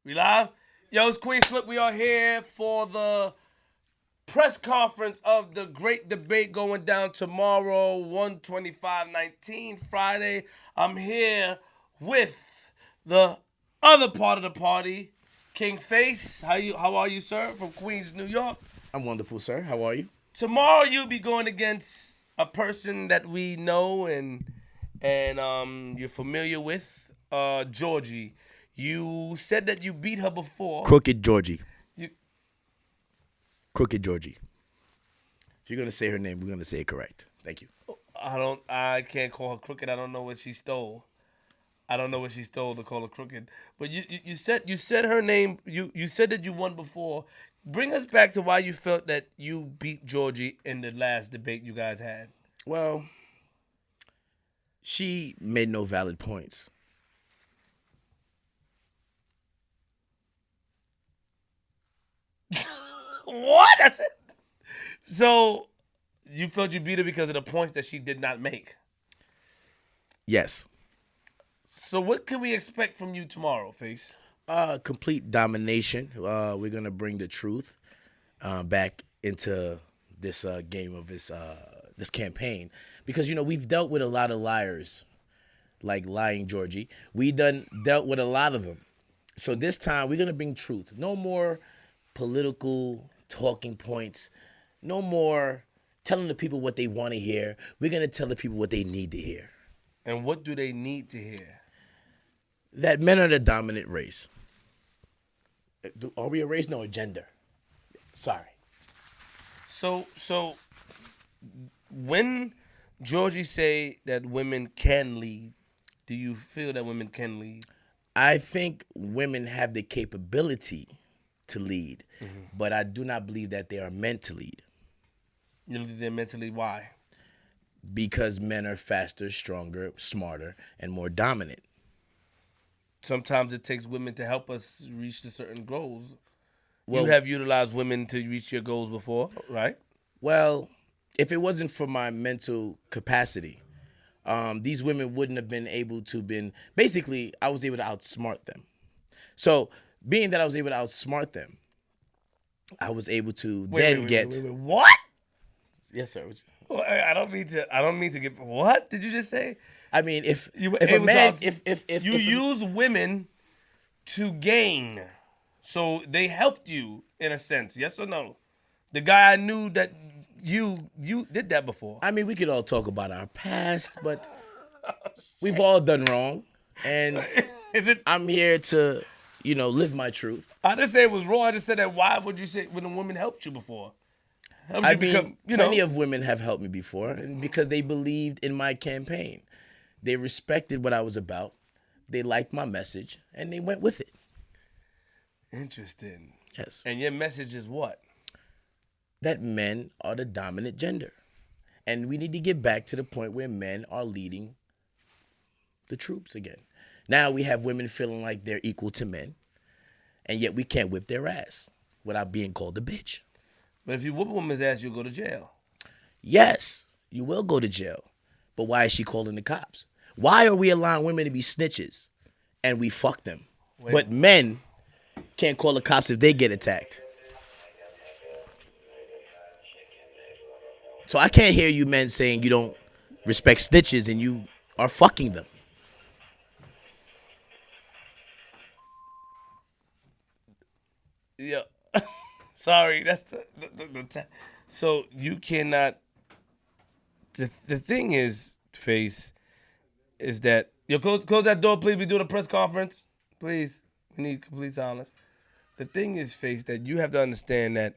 We live? Yo, it's Queenzflip. We are here for the press conference of the great debate going down tomorrow, 125-19, Friday. I'm here with the other part of the party, King Face. How are you, sir? From Queens, New York. I'm wonderful, sir. How are you? Tomorrow you'll be going against a person that we know and you're familiar with, Georgie. You said that you beat her before. Crooked Georgie. You, Crooked Georgie. If you're going to say her name, we're going to say it correct. Thank you. I can't call her crooked. I don't know what she stole. I don't know what she stole to call her crooked. But you said her name. You said that you won before. Bring us back to why you felt that you beat Georgie in the last debate you guys had. Well, she made no valid points. What? That's it. So you felt you beat her because of the points that she did not make. Yes. So what can we expect from you tomorrow, Face? Complete domination. We're going to bring the truth back into this game of this campaign. Because, we've dealt with a lot of liars, like lying Georgie. We dealt with a lot of them. So this time, we're going to bring truth. No more political talking points. No more telling the people what they want to hear. We're going to tell the people what they need to hear. And what do they need to hear? That men are the dominant race. Are we a race? No, a gender. Sorry. So when Georgie say that women can lead, do you feel that women can lead? I think women have the capability to lead, but I do not believe that they are meant to lead. You know, they're mentally why? Because men are faster, stronger, smarter, and more dominant. Sometimes it takes women to help us reach the certain goals. Well, you have utilized women to reach your goals before, right? Well, if it wasn't for my mental capacity, these women wouldn't have been able to basically, I was able to outsmart them. So, being that I was able to outsmart them, I was able to get... Wait. What? Yes, sir. Well, I don't mean to get... What did you just say? I mean, if you use women to gain, so they helped you in a sense, yes or no? The guy I knew that you did that before. I mean, we could all talk about our past, but we've all done wrong, and I'm here to, live my truth. I didn't say it was wrong. I just said that. Why would you say when a woman helped you before? Plenty of women have helped me before, and because they believed in my campaign. They respected what I was about. They liked my message, and they went with it. Interesting. Yes. And your message is what? That men are the dominant gender. And we need to get back to the point where men are leading the troops again. Now we have women feeling like they're equal to men, and yet we can't whip their ass without being called a bitch. But if you whoop a woman's ass, you'll go to jail. Yes, you will go to jail. But why is she calling the cops? Why are we allowing women to be snitches and we fuck them? But men can't call the cops if they get attacked. So I can't hear you men saying you don't respect snitches and you are fucking them. Yeah. Sorry, that's the so you cannot. The thing is, Face, is that you close that door, please. We doing a press conference, please. We need complete silence. The thing is, Face, that you have to understand that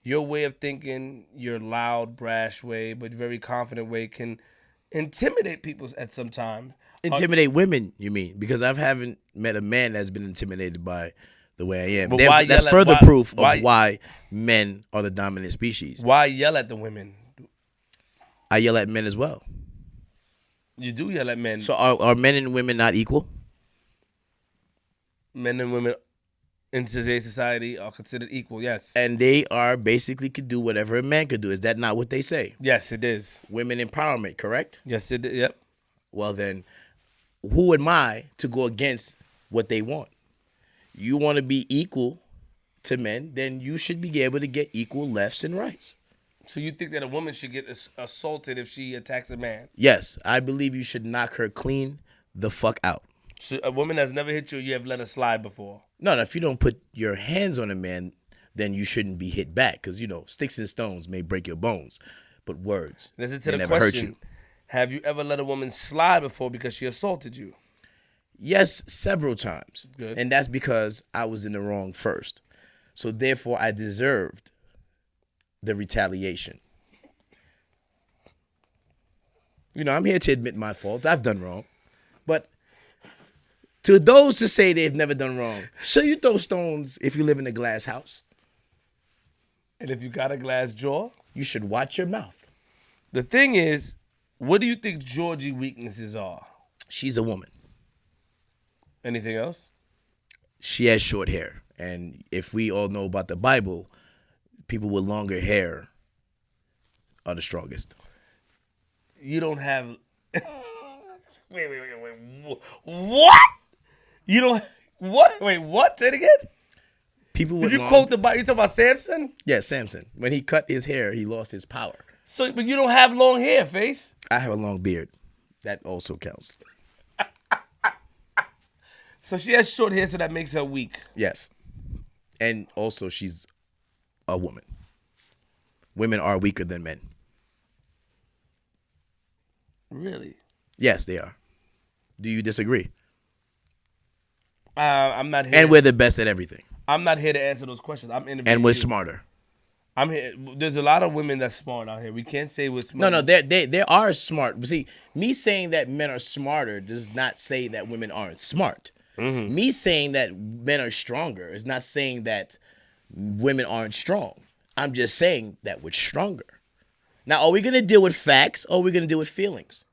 your way of thinking, your loud, brash way, but very confident way, can intimidate people at some time. Intimidate women, you mean? Because I haven't met a man that's been intimidated by the way I am. But That's further proof of why men are the dominant species. Why yell at the women? I yell at men as well. You do yell at men. So are men and women not equal? Men and women in today's society are considered equal, yes. And they are basically could do whatever a man could do. Is that not what they say? Yes, it is. Women empowerment, correct? Yes, it is. Yep. Well then, who am I to go against what they want? you want to be equal to men, then you should be able to get equal lefts and rights. So you think that a woman should get assaulted if she attacks a man? Yes, I believe you should knock her clean the fuck out. So a woman has never hit you have let her slide before? No, if you don't put your hands on a man, then you shouldn't be hit back because, sticks and stones may break your bones, but words Listen to they the never hurt question. you. Have you ever let a woman slide before because she assaulted you? Yes, several times. Good. And that's because I was in the wrong first. So therefore, I deserved the retaliation. I'm here to admit my faults. I've done wrong. But to those who say they've never done wrong, sure, you throw stones if you live in a glass house. And if you got a glass jaw? You should watch your mouth. The thing is, what do you think Georgie weaknesses are? She's a woman. Anything else? She has short hair. And if we all know about the Bible, people with longer hair are the strongest. You don't have... Wait. What? You don't... What? Wait, what? Say it again? People with Did you quote the Bible? You talking about Samson? Yeah, Samson. When he cut his hair, he lost his power. So, but you don't have long hair, Face. I have a long beard. That also counts. So she has short hair, so that makes her weak. Yes. And also, she's a woman. Women are weaker than men. Really? Yes, they are. Do you disagree? I'm not here. And we're the best at everything. I'm not here to answer those questions. I'm interviewing And we're you. smarter. I'm here. There's a lot of women that's smart out here. We can't say we're smart. No, they are smart. But see, me saying that men are smarter does not say that women aren't smart. Mm-hmm. Me saying that men are stronger is not saying that women aren't strong. I'm just saying that we're stronger. Now, are we going to deal with facts or are we going to deal with feelings?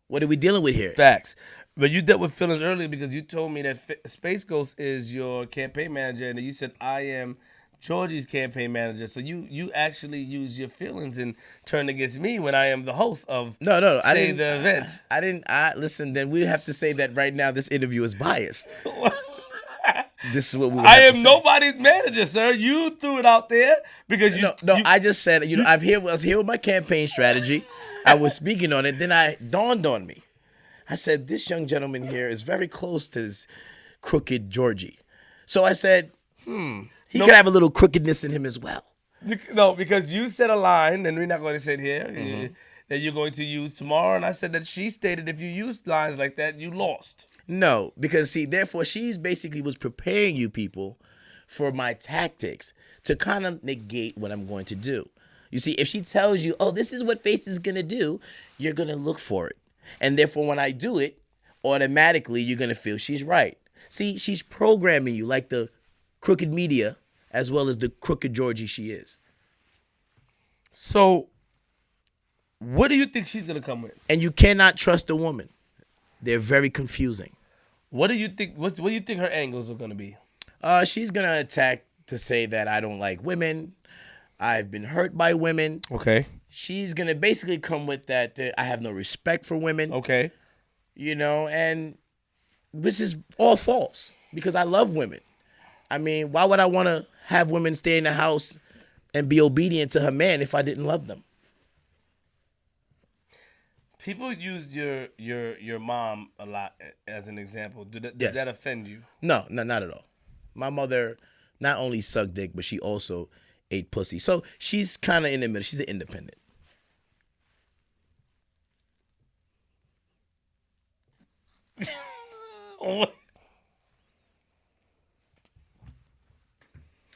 What are we dealing with here? Facts. But you dealt with feelings earlier because you told me that Space Ghost is your campaign manager, and you said I am Georgie's campaign manager. So you actually use your feelings and turn against me when I am the host of No, I didn't. the event. I didn't. Listen. Then we have to say that right now. This interview is biased. This is what we. Would I have am to say. nobody's manager, sir. You threw it out there because you. No. I just said. I was here with my campaign strategy. I was speaking on it. Then I dawned on me. I said, this young gentleman here is very close to his crooked Georgie. So I said, he could have a little crookedness in him as well. No, because you said a line, and we're not going to sit here, that you're going to use tomorrow. And I said that she stated if you used lines like that, you lost. No, because see, therefore, she's basically was preparing you people for my tactics to kind of negate what I'm going to do. You see, if she tells you, oh, this is what Face is going to do, you're going to look for it. And therefore, when I do it, automatically, you're going to feel she's right. See, she's programming you like the crooked media as well as the crooked Georgie she is. So, what do you think she's going to come with? And you cannot trust a woman. They're very confusing. What do you think? What do you think her angles are going to be? She's going to attack to say that I don't like women. I've been hurt by women. Okay. She's going to basically come with that I have no respect for women. Okay. And this is all false because I love women. I mean, why would I want to have women stay in the house and be obedient to her man if I didn't love them? People use your mom a lot as an example. Does that offend you? No, not at all. My mother not only sucked dick, but she also ate pussy. So she's kind of in the middle. She's an independent.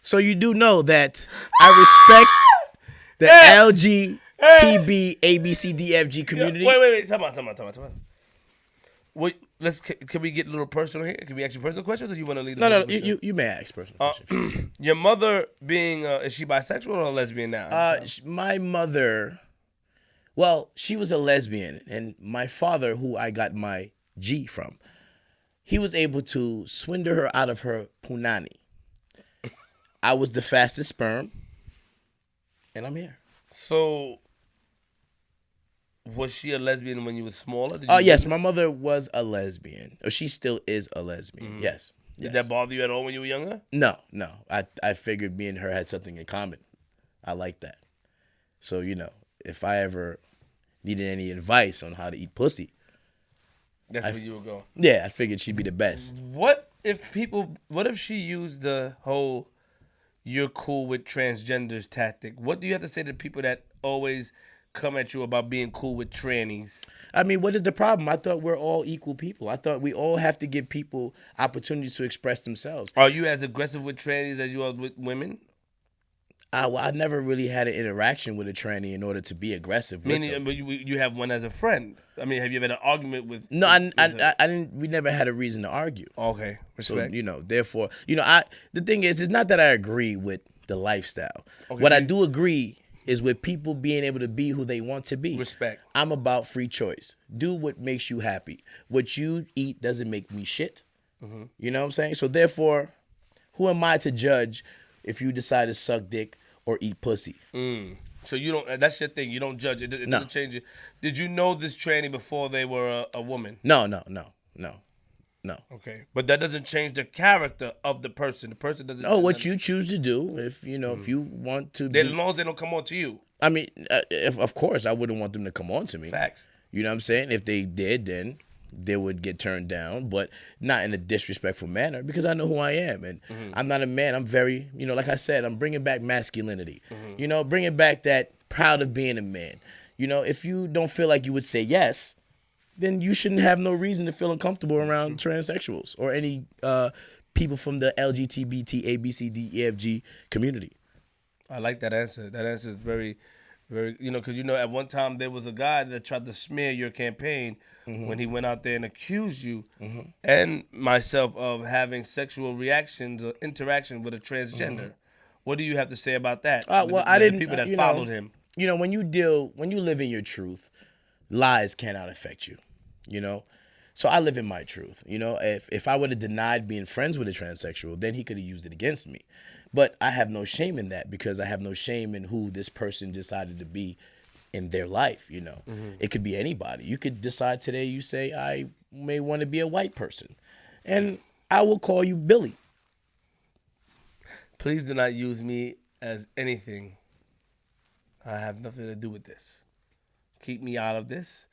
So you do know that I respect the LGBT ABCDFG community. Wait. Come on. Wait, can we get a little personal here? Can we ask you personal questions, or you want to leave? No. You may ask personal questions. Your mother being is she bisexual or a lesbian now? My mother, well, she was a lesbian, and my father, who I got my G from, he was able to swindle her out of her punani. I was the fastest sperm, and I'm here. So, was she a lesbian when you were smaller? Yes, my mother was a lesbian. Or she still is a lesbian, yes. Did that bother you at all when you were younger? No. I figured me and her had something in common. I like that. So, if I ever needed any advice on how to eat pussy, That's where you would go. yeah, I figured she'd be the best. What if she used the whole "you're cool with transgenders" tactic? What do you have to say to people that always come at you about being cool with trannies? I mean, what is the problem? I thought we're all equal people. I thought we all have to give people opportunities to express themselves. Are you as aggressive with trannies as you are with women? I never really had an interaction with a tranny in order to be aggressive with them. But you have one as a friend. I mean, have you ever had an argument with? No, I didn't. We never had a reason to argue. Okay, respect. So therefore, the thing is, it's not that I agree with the lifestyle. Okay, what I do agree is with people being able to be who they want to be. Respect. I'm about free choice. Do what makes you happy. What you eat doesn't make me shit. Mm-hmm. You know what I'm saying? So therefore, who am I to judge if you decide to suck dick or eat pussy? So you don't. That's your thing. You don't judge. It doesn't change it. Did you know this tranny before they were a woman? No. Okay, but that doesn't change the character of the person. The person doesn't. Oh, what you choose to do, if you want to. As long as they don't come on to you. I mean, of course, I wouldn't want them to come on to me. Facts. You know what I'm saying? If they did, then they would get turned down, but not in a disrespectful manner, because I know who I am, and I'm not a man. I'm very, like I said, I'm bringing back masculinity. Bringing back that proud of being a man. If you don't feel like you would say yes, then you shouldn't have no reason to feel uncomfortable around transsexuals or any people from the LGBT, ABCDEFG community. I like that answer. That answer is very, very, because at one time there was a guy that tried to smear your campaign when he went out there and accused you and myself of having sexual reactions or interaction with a transgender. What do you have to say about that? I didn't. The people that followed him. When you live in your truth, lies cannot affect you. So I live in my truth. If I would have denied being friends with a transsexual, then he could have used it against me. But I have no shame in that, because I have no shame in who this person decided to be in their life. It could be anybody. You could decide today, you say, I may want to be a white person, and I will call you Billy. Please do not use me as anything. I have nothing to do with this. Keep me out of this.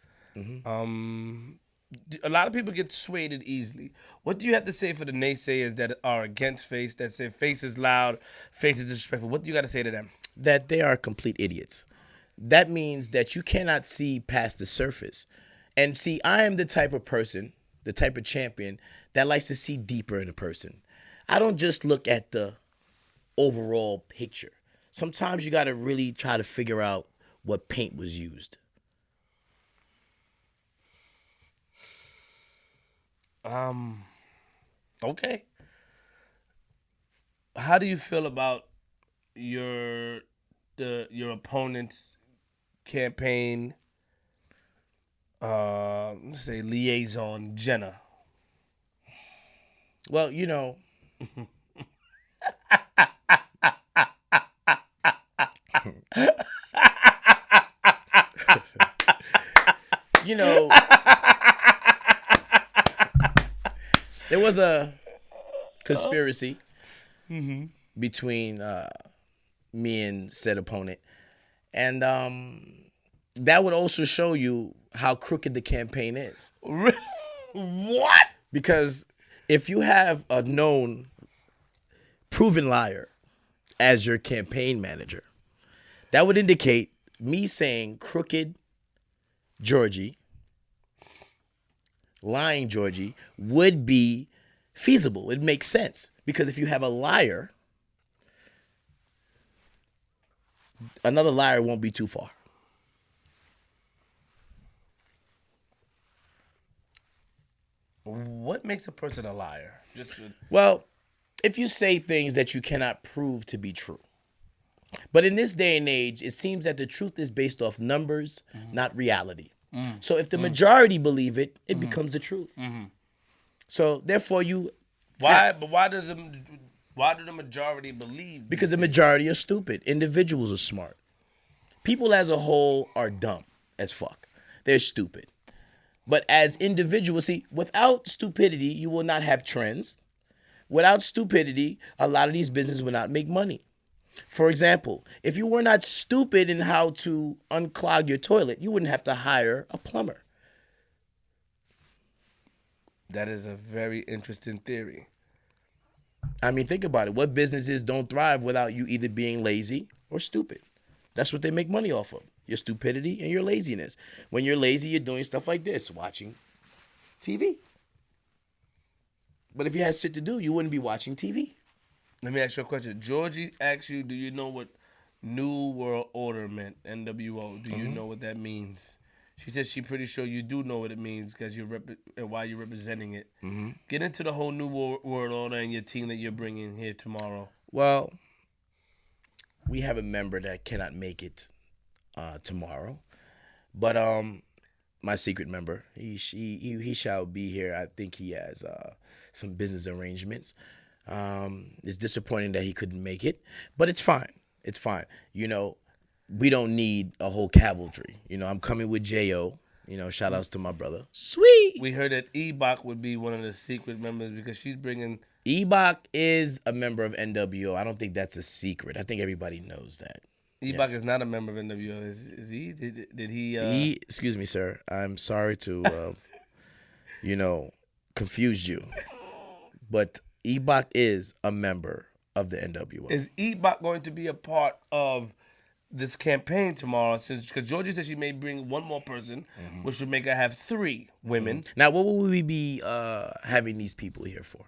A lot of people get swayed easily. What do you have to say for the naysayers that are against face, that say face is loud, face is disrespectful? What do you got to say to them? That they are complete idiots. That means that you cannot see past the surface. And see, I am the type of person, the type of champion that likes to see deeper in a person. I don't just look at the overall picture. Sometimes you got to really try to figure out what paint was used. Okay. How do you feel about your opponent's campaign? Let's say liaison, Jenna. Well, there was a conspiracy between me and said opponent, and that would also show you how crooked the campaign is. What? Because if you have a known, proven liar as your campaign manager, that would indicate me saying crooked Georgie, lying Georgie, would be feasible. It makes sense. Because if you have a liar, another liar won't be too far. What makes a person a liar? Well, if you say things that you cannot prove to be true. But in this day and age, it seems that the truth is based off numbers, not reality. So if the majority believe it, it becomes the truth. So therefore, why do the majority believe? Because the majority are stupid. Individuals are smart. People as a whole are dumb as fuck. They're stupid. But as individuals, see, without stupidity, you will not have trends. Without stupidity, a lot of these businesses would not make money. For example, if you were not stupid in how to unclog your toilet, you wouldn't have to hire a plumber. That is a very interesting theory. I mean, think about it. What businesses don't thrive without you either being lazy or stupid? That's what they make money off of. Your stupidity and your laziness. When you're lazy, you're doing stuff like this, watching TV. But if you had shit to do, you wouldn't be watching TV. Let me ask you a question. Georgie asked you, do you know what New World Order meant, NWO? Do you know what that means? She said she's pretty sure you do know what it means because and why you're representing it. Get into the whole New World Order and your team that you're bringing here tomorrow. Well, we have a member that cannot make it tomorrow, but my secret member, he shall be here. I think he has some business arrangements. It's disappointing that he couldn't make it, but it's fine. It's fine. You know, we don't need a whole cavalry. You know, I'm coming with J.O. You know, shout outs to my brother. Sweet. We heard that Ebok would be one of the secret members because she's bringing... Ebok is a member of NWO. I don't think that's a secret. I think everybody knows that. Ebok is not a member of NWO. Is he? Did he... Excuse me, sir. I'm sorry to, confuse you. But Ebok is a member of the NWO. Is Ebok going to be a part of this campaign tomorrow? Because Georgie said she may bring one more person, which would make her have 3 women. Now, what will we be having these people here for?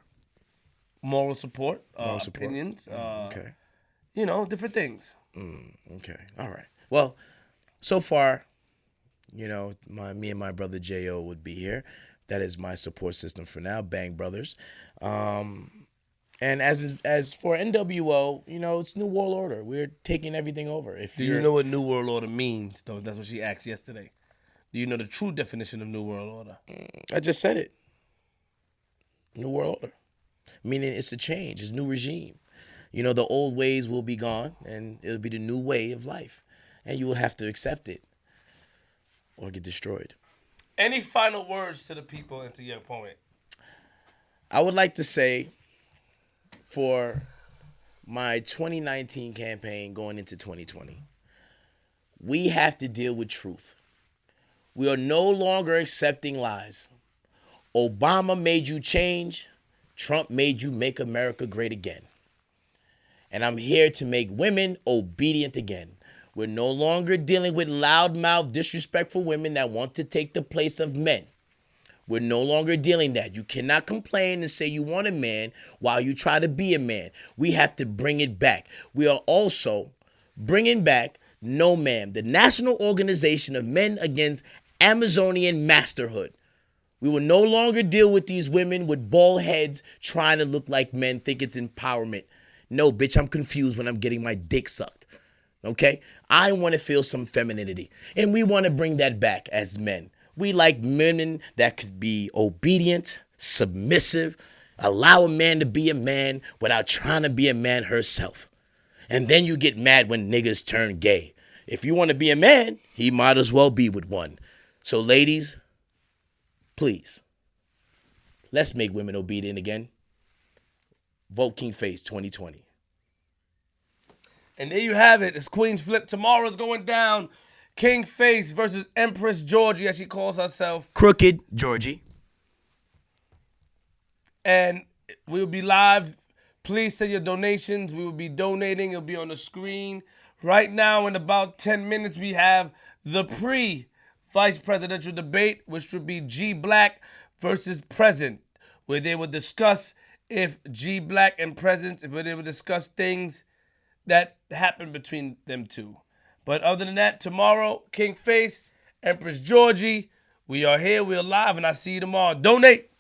Moral support, opinions, Okay. Different things. Okay. All right. Well, so far, me and my brother J.O. would be here. That is my support system for now, Bang Brothers. And as for NWO, it's New World Order. We're taking everything over. Do you know what New World Order means, though? That's what she asked yesterday. Do you know the true definition of New World Order? I just said it. New World Order. Meaning it's a change. It's a new regime. The old ways will be gone, and it'll be the new way of life. And you will have to accept it or get destroyed. Any final words to the people and to your opponent? I would like to say, for my 2019 campaign going into 2020, we have to deal with truth. We are no longer accepting lies. Obama made you change. Trump made you make America great again. And I'm here to make women obedient again. We're no longer dealing with loudmouth, disrespectful women that want to take the place of men. We're no longer dealing that. You cannot complain and say you want a man while you try to be a man. We have to bring it back. We are also bringing back No Ma'am, the National Organization of Men Against Amazonian Masterhood. We will no longer deal with these women with bald heads trying to look like men, think it's empowerment. No, bitch, I'm confused when I'm getting my dick sucked. Okay? I want to feel some femininity. And we want to bring that back as men. We like women that could be obedient, submissive, allow a man to be a man without trying to be a man herself. And then you get mad when niggas turn gay. If you want to be a man, he might as well be with one. So ladies, please, let's make women obedient again. Vote King Face 2020. And there you have it. It's Queenzflip. Tomorrow's going down. King Face versus Empress Georgie, as she calls herself. Crooked Georgie. And we will be live. Please send your donations. We will be donating. It'll be on the screen. Right now, in about 10 minutes, we have the pre-vice presidential debate, which would be G Black versus Present, where they would discuss if G Black and Present, if they would discuss things that happened between them two. But other than that, tomorrow, King Face, Empress Georgie, we are here, we are live, and I see you tomorrow. Donate.